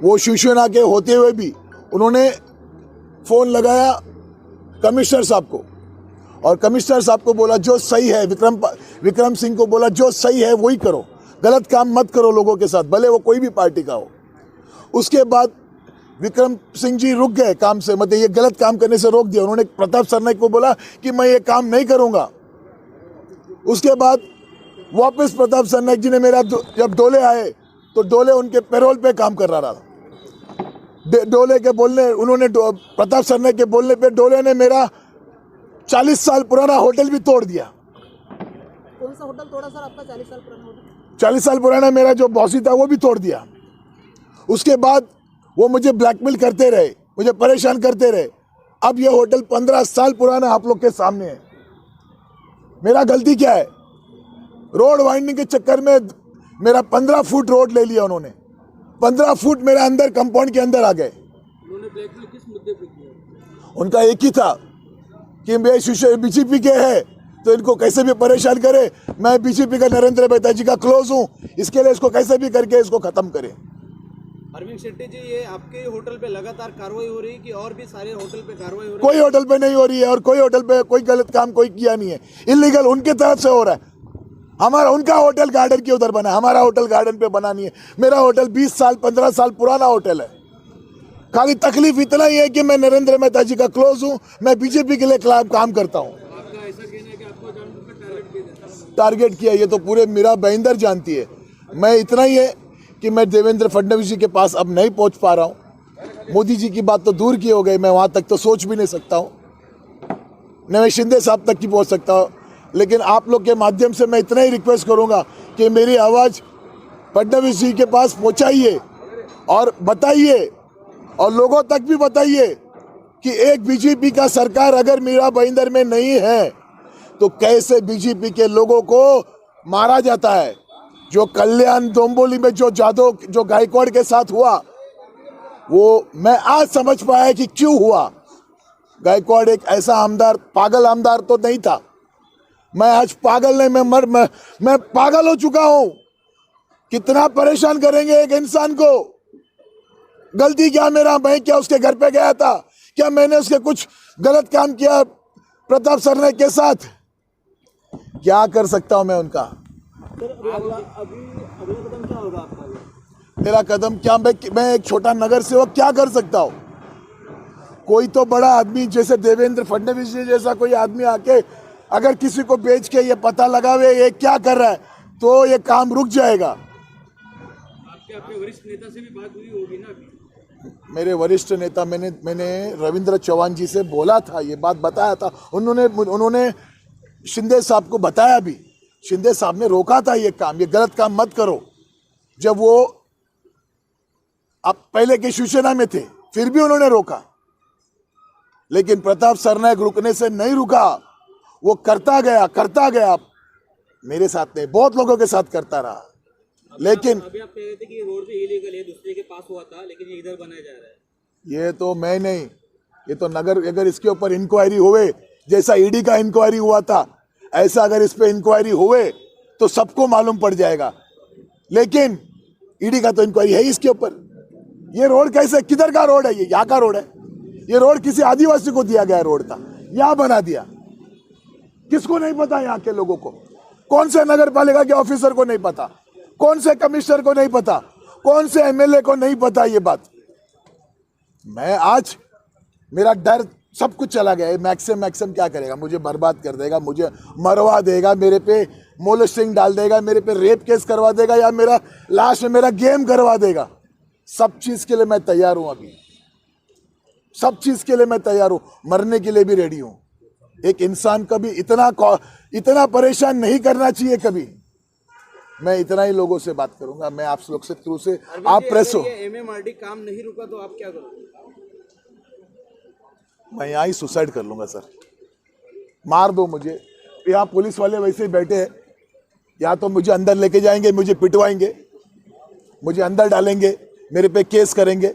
वो शिवसेना के होते हुए भी उन्होंने फ़ोन लगाया कमिश्नर साहब को, और कमिश्नर साहब को बोला जो सही है, विक्रम सिंह को बोला जो सही है वही करो, गलत काम मत करो लोगों के साथ, भले वो कोई भी पार्टी का हो। उसके बाद विक्रम सिंह जी रुक गए काम से, मतलब ये गलत काम करने से रोक दिया। उन्होंने प्रताप सरनाईक को बोला कि मैं ये काम नहीं करूँगा। उसके बाद वापस प्रताप सरनाईक जी ने मेरा जब डोले आए तो डोले उनके पैरोल पे काम कर रहा था। डोले के बोलने उन्होंने प्रताप सरनाईक के बोलने पे डोले ने मेरा 40 साल पुराना होटल भी तोड़ दिया। कौन सा होटल तोड़ा सर आपका 40 साल पुराना होटल? 40 साल पुराना मेरा जो बॉसी था वो भी तोड़ दिया। उसके बाद वो मुझे ब्लैकमेल करते रहे, मुझे परेशान करते रहे। अब ये होटल 15 साल पुराना आप लोग के सामने है। मेरा गलती क्या है? रोड वाइंडिंग के चक्कर में मेरा 15 फुट रोड ले लिया उन्होंने। 15 फुट मेरे अंदर कंपाउंड के अंदर आ गए। उन्होंने ब्लैकमेल किस मुद्दे पे किया? उनका एक ही था कि मैं बीजेपी के है तो इनको कैसे भी परेशान करे। मैं बीजेपी का नरेंद्र मेहता जी का क्लोज हूँ, इसके लिए इसको कैसे भी करके इसको खत्म करे। अरविंद शेट्टी जी, ये आपके होटल पे लगातार कार्रवाई हो रही है कि और भी सारे होटल पे कार्रवाई हो रही है? कोई होटल पे नहीं हो रही है, और कोई होटल पे कोई गलत काम कोई किया नहीं है। इलीगल उनके तरफ से हो रहा है। हमारा उनका होटल गार्डन के उधर बना है, हमारा होटल गार्डन पे बना नहीं है। मेरा होटल 20 साल 15 साल पुराना होटल है। खाली तकलीफ इतना ही है कि मैं नरेंद्र मेहता जी का क्लोज हूँ, मैं बीजेपी के लिए काम करता हूँ। आपका ऐसा कहना है कि आपको जानबूझकर टारगेट किया, ये तो पूरे मीरा भाईंदर जानती है। मैं इतना ही है कि मैं देवेंद्र फडणवीस जी के पास अब नहीं पहुंच पा रहा हूं। मोदी जी की बात तो दूर की हो गई, मैं वहां तक तो सोच भी नहीं सकता हूं, न मैं शिंदे साहब तक की पहुंच सकता हूं। लेकिन आप लोग के माध्यम से मैं इतना ही रिक्वेस्ट करूंगा कि मेरी आवाज़ फडणवीस जी के पास पहुंचाइए और बताइए, और लोगों तक भी बताइए कि एक बीजेपी का सरकार अगर मीरा भाईंदर में नहीं है तो कैसे बीजेपी के लोगों को मारा जाता है। जो कल्याण डोंबिवली में जो जादव जो गायकवाड़ के साथ हुआ, वो मैं आज समझ पाया कि क्यों हुआ। गायकवाड़ एक ऐसा आमदार, पागल आमदार तो नहीं था। मैं आज पागल नहीं, मैं पागल हो चुका हूं। कितना परेशान करेंगे एक इंसान को? गलती क्या मेरा? मैं क्या उसके घर पे गया था? क्या मैंने उसके कुछ गलत काम किया प्रताप सरनाईक के साथ? क्या कर सकता हूं मैं उनका? अगला कदम क्या होगा आपका? मेरा कदम क्या? मैं एक छोटा नगर सेवक क्या कर सकता हूँ? कोई तो बड़ा आदमी जैसे देवेंद्र फडणवीस जी जैसा कोई आदमी आके अगर किसी को बेच के ये पता लगावे ये क्या कर रहा है तो ये काम रुक जाएगा। आपके वरिष्ठ नेता से भी बात हुई होगी ना अभी? मेरे वरिष्ठ नेता, मैंने रविंद्र चौहान जी से बोला था, ये बात बताया था। उन्होंने शिंदे साहब को बताया भी। शिंदे साहब ने रोका था ये काम, ये गलत काम मत करो। जब वो अब पहले के शिवसेना में थे फिर भी उन्होंने रोका, लेकिन प्रताप सरनाईक रुकने से नहीं रुका। वो करता गया। मेरे साथ नहीं, बहुत लोगों के साथ करता रहा। लेकिन अभी आप कह रहे थे कि ये रोड भी इलीगल है, दूसरे के पास हुआ था, लेकिन ये इधर बनाया जा रहा है। ये तो मैं नहीं, ये तो नगर, अगर इसके ऊपर इंक्वायरी हुए, जैसा ईडी का इंक्वायरी हुआ था ऐसा अगर इस पे इंक्वायरी हुए तो सबको मालूम पड़ जाएगा। लेकिन ईडी का तो इंक्वायरी है इसके ऊपर। ये रोड कैसे, किधर का रोड है? ये यहाँ का रोड है। ये रोड किसी आदिवासी को दिया गया रोड था, यहाँ बना दिया। किसको नहीं पता? यहाँ के लोगों को, कौन से नगर पालिका के ऑफिसर को नहीं पता, कौन से कमिश्नर को नहीं पता, कौन से एमएलए को नहीं पता ये बात। मैं आज, मेरा डर सब कुछ चला गया है। मैक्सिम क्या करेगा? मुझे बर्बाद कर देगा, मुझे मरवा देगा, मेरे पे मोलेस्टिंग डाल देगा, मेरे पे रेप केस करवा देगा, या मेरा लास्ट में मेरा गेम करवा देगा। सब चीज के लिए मैं तैयार हूं। अभी सब चीज के लिए मैं तैयार हूं, मरने के लिए भी रेडी हूं। एक इंसान कभी इतना परेशान नहीं करना चाहिए कभी। मैं इतना ही लोगों से बात करूंगा। मैं आप लोग से थ्रू से, आप प्रेस हो, एमएमआरडी काम नहीं रुका तो आप क्या करोगे? मैं यहाँ ही सुसाइड कर लूंगा सर। मार दो मुझे। यहाँ पुलिस वाले वैसे ही बैठे हैं, या तो मुझे अंदर लेके जाएंगे, मुझे पिटवाएंगे, मुझे अंदर डालेंगे, मेरे पे केस करेंगे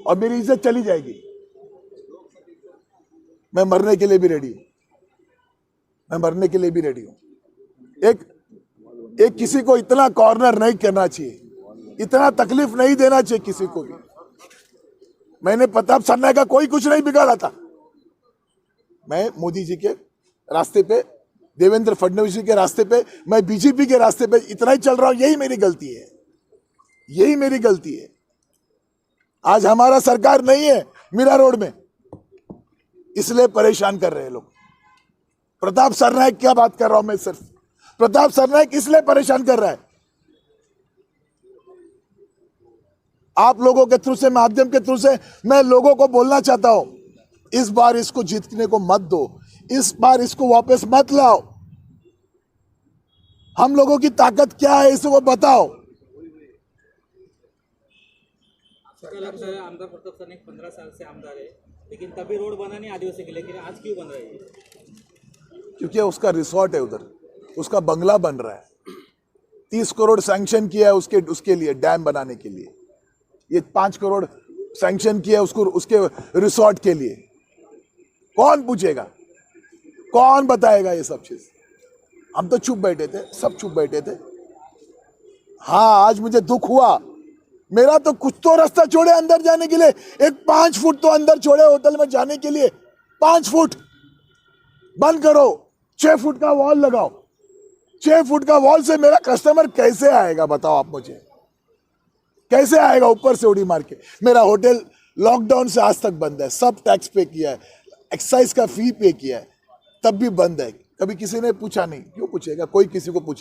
और मेरी इज्जत चली जाएगी। मैं मरने के लिए भी रेडी हूँ, मैं मरने के लिए भी रेडी हूँ। एक किसी को इतना कॉर्नर नहीं करना चाहिए, इतना तकलीफ नहीं देना चाहिए किसी को भी। मैंने प्रताप सरनाईक का कोई कुछ नहीं बिगाड़ा था। मैं मोदी जी के रास्ते पे, देवेंद्र फडणवीस जी के रास्ते पे, मैं बीजेपी के रास्ते पे इतना ही चल रहा हूं। यही मेरी गलती है, यही मेरी गलती है। आज हमारा सरकार नहीं है मीरा रोड में, इसलिए परेशान कर रहे हैं लोग। प्रताप सरनाईक क्या बात कर रहा हूं मैं, सिर्फ प्रताप सरनाईक इसलिए परेशान कर रहा है। आप लोगों के थ्रू से, माध्यम के थ्रू से मैं लोगों को बोलना चाहता हूं, इस बार इसको जीतने को मत दो, इस बार इसको वापस मत लाओ। हम लोगों की ताकत क्या है इसको बताओ। आपको लगता है आमदार प्रताप सरनाईक 15 साल से आमदार है, लेकिन तभी रोड बना नहीं आदिवासी के लिए, लेकिन आज क्यों बन रही है? क्योंकि उसका रिसोर्ट है उधर, उसका बंगला बन रहा है। 30 करोड़ सैंक्शन किया है उसके लिए, डैम बनाने के लिए। ये 5 करोड़ सैंक्शन किया उसको, उसके रिसोर्ट के लिए। कौन पूछेगा, कौन बताएगा ये सब चीज? हम तो चुप बैठे थे, सब चुप बैठे थे। हाँ, आज मुझे दुख हुआ। मेरा तो कुछ तो रास्ता छोड़े अंदर जाने के लिए, एक 5 फुट तो अंदर छोड़े होटल में जाने के लिए। 5 फुट बंद करो, 6 फुट का वॉल लगाओ। 6 फुट का वॉल से मेरा कस्टमर कैसे आएगा बताओ आप मुझे, कैसे आएगा ऊपर से उड़ी मार के? मेरा होटल लॉकडाउन से आज तक बंद है, सब टैक्स पे किया है, एक्साइज का फी पे किया है, तब भी बंद है। कभी किसी ने पूछा नहीं, क्यों पूछेगा? कोई किसी को पूछे